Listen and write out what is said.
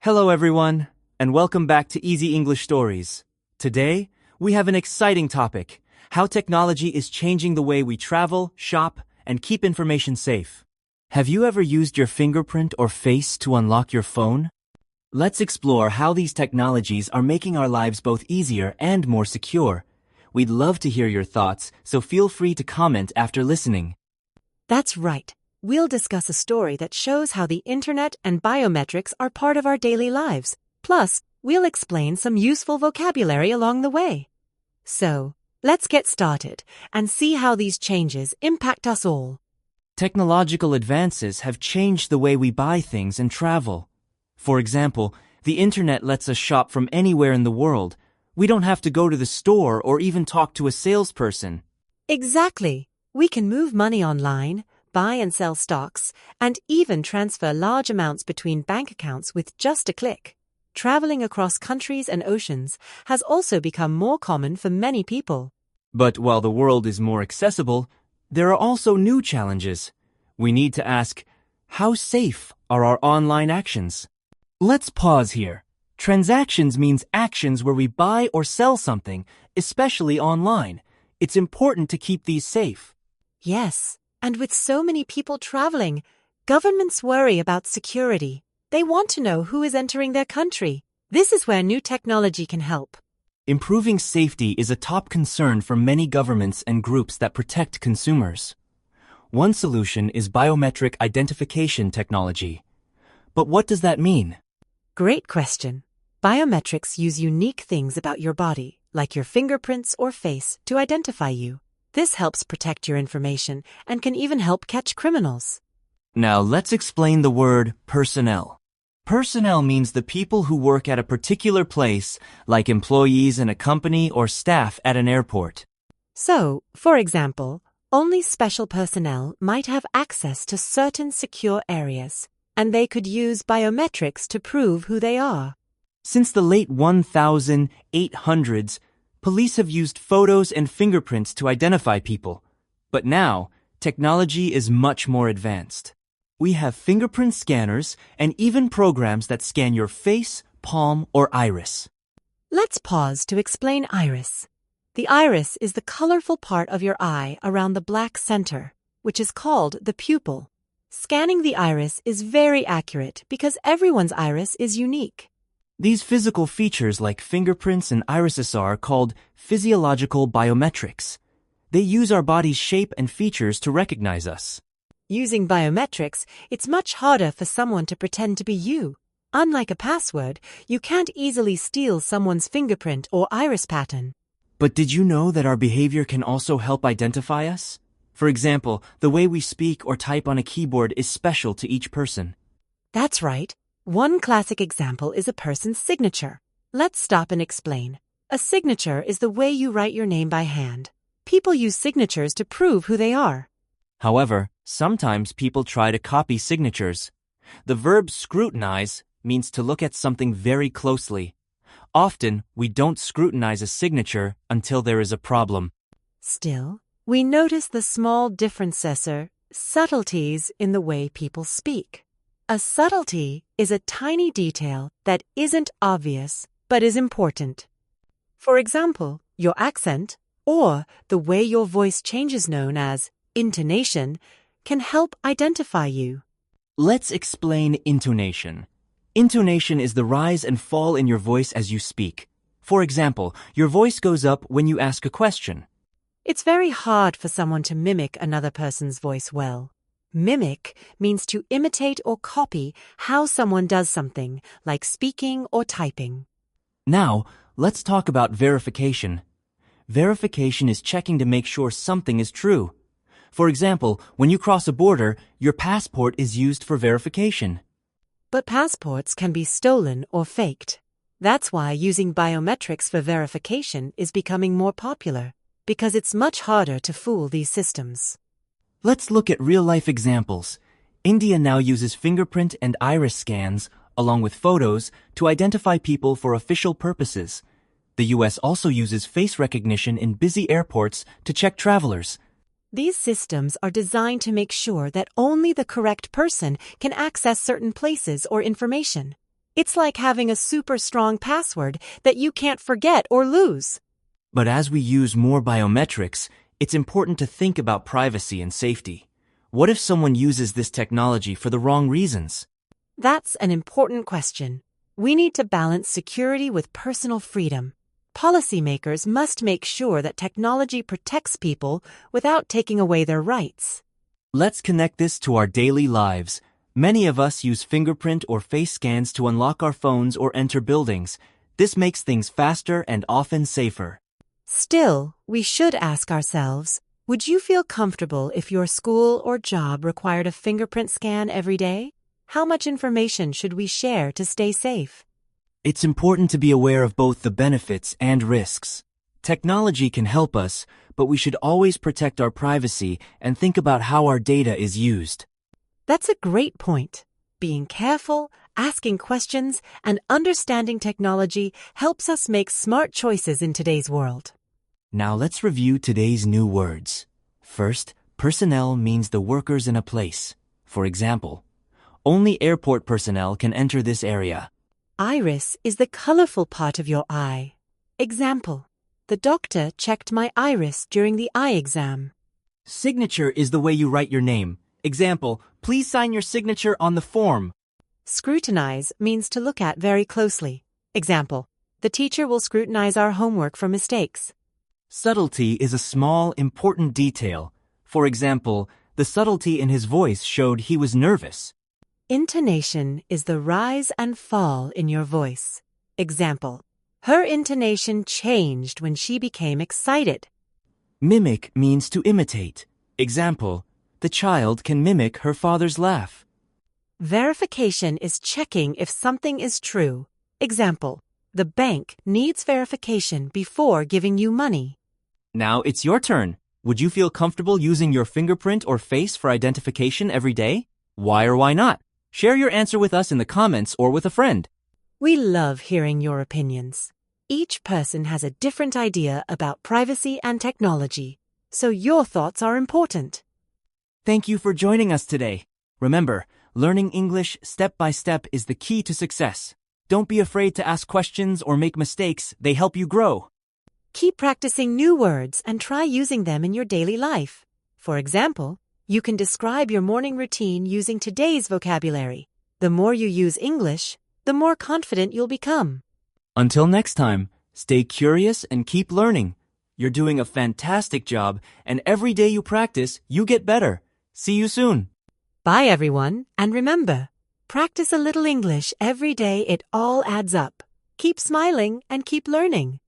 Hello everyone, and welcome back to Easy English Stories. Today, we have an exciting topic: how technology is changing the way we travel, shop, and keep information safe. Have you ever used your fingerprint or face to unlock your phone? Let's explore how these technologies are making our lives both easier and more secure. We'd love to hear your thoughts, so feel free to comment after listening. That's right. We'll discuss a story that shows how the internet and biometrics are part of our daily lives. Plus, we'll explain some useful vocabulary along the way. So, let's get started and see how these changes impact us all. Technological advances have changed the way we buy things and travel. For example, the internet lets us shop from anywhere in the world. We don't have to go to the store or even talk to a salesperson. Exactly. We can move money online, buy and sell stocks, and even transfer large amounts between bank accounts with just a click. Traveling across countries and oceans has also become more common for many people. But while the world is more accessible, there are also new challenges. We need to ask, how safe are our online actions? Let's pause here. Transactions means actions where we buy or sell something, especially online. It's important to keep these safe. Yes, and with so many people traveling, governments worry about security. They want to know who is entering their country. This is where new technology can help. Improving safety is a top concern for many governments and groups that protect consumers. One solution is biometric identification technology. But what does that mean? Great question. Biometrics use unique things about your body, like your fingerprints or face, to identify you. This helps protect your information and can even help catch criminals. Now let's explain the word personnel. Personnel means the people who work at a particular place, like employees in a company or staff at an airport. So, for example, only special personnel might have access to certain secure areas, and they could use biometrics to prove who they are. Since the late 1800s, police have used photos and fingerprints to identify people. But now, technology is much more advanced. We have fingerprint scanners and even programs that scan your face, palm, or iris. Let's pause to explain iris. The iris is the colorful part of your eye around the black center, which is called the pupil. Scanning the iris is very accurate because everyone's iris is unique. These physical features like fingerprints and irises are called physiological biometrics. They use our body's shape and features to recognize us. Using biometrics, it's much harder for someone to pretend to be you. Unlike a password, you can't easily steal someone's fingerprint or iris pattern. But did you know that our behavior can also help identify us? For example, the way we speak or type on a keyboard is special to each person. That's right. One classic example is a person's signature. Let's stop and explain. A signature is the way you write your name by hand. People use signatures to prove who they are. However, sometimes people try to copy signatures. The verb scrutinize means to look at something very closely. Often, we don't scrutinize a signature until there is a problem. Still, we notice the small differences or subtleties in the way people speak. A subtlety is a tiny detail that isn't obvious but is important. For example, your accent or the way your voice changes, known as intonation, can help identify you. Let's explain intonation. Intonation is the rise and fall in your voice as you speak. For example, your voice goes up when you ask a question. It's very hard for someone to mimic another person's voice well. Mimic means to imitate or copy how someone does something, like speaking or typing. Now, let's talk about verification. Verification is checking to make sure something is true. For example, when you cross a border, your passport is used for verification. But passports can be stolen or faked. That's why using biometrics for verification is becoming more popular, because it's much harder to fool these systems. Let's look at real-life examples. India now uses fingerprint and iris scans, along with photos, to identify people for official purposes. The US also uses face recognition in busy airports to check travelers. These systems are designed to make sure that only the correct person can access certain places or information. It's like having a super strong password that you can't forget or lose. But as we use more biometrics, it's important to think about privacy and safety. What if someone uses this technology for the wrong reasons? That's an important question. We need to balance security with personal freedom. Policymakers must make sure that technology protects people without taking away their rights. Let's connect this to our daily lives. Many of us use fingerprint or face scans to unlock our phones or enter buildings. This makes things faster and often safer. Still, we should ask ourselves, would you feel comfortable if your school or job required a fingerprint scan every day? How much information should we share to stay safe? It's important to be aware of both the benefits and risks. Technology can help us, but we should always protect our privacy and think about how our data is used. That's a great point. Being careful, asking questions, and understanding technology helps us make smart choices in today's world. Now let's review today's new words. First, personnel means the workers in a place. For example, only airport personnel can enter this area. Iris is the colorful part of your eye. Example, the doctor checked my iris during the eye exam. Signature is the way you write your name. Example, please sign your signature on the form. Scrutinize means to look at very closely. Example, the teacher will scrutinize our homework for mistakes. Subtlety is a small, important detail. For example, the subtlety in his voice showed he was nervous. Intonation is the rise and fall in your voice. Example, her intonation changed when she became excited. Mimic means to imitate. Example, the child can mimic her father's laugh. Verification is checking if something is true. Example, the bank needs verification before giving you money. Now it's your turn. Would you feel comfortable using your fingerprint or face for identification every day? Why or why not? Share your answer with us in the comments or with a friend. We love hearing your opinions. Each person has a different idea about privacy and technology, so your thoughts are important. Thank you for joining us today. Remember, learning English step by step is the key to success. Don't be afraid to ask questions or make mistakes. They help you grow. Keep practicing new words and try using them in your daily life. For example, you can describe your morning routine using today's vocabulary. The more you use English, the more confident you'll become. Until next time, stay curious and keep learning. You're doing a fantastic job, and every day you practice, you get better. See you soon. Bye, everyone, and remember, practice a little English every day. It all adds up. Keep smiling and keep learning.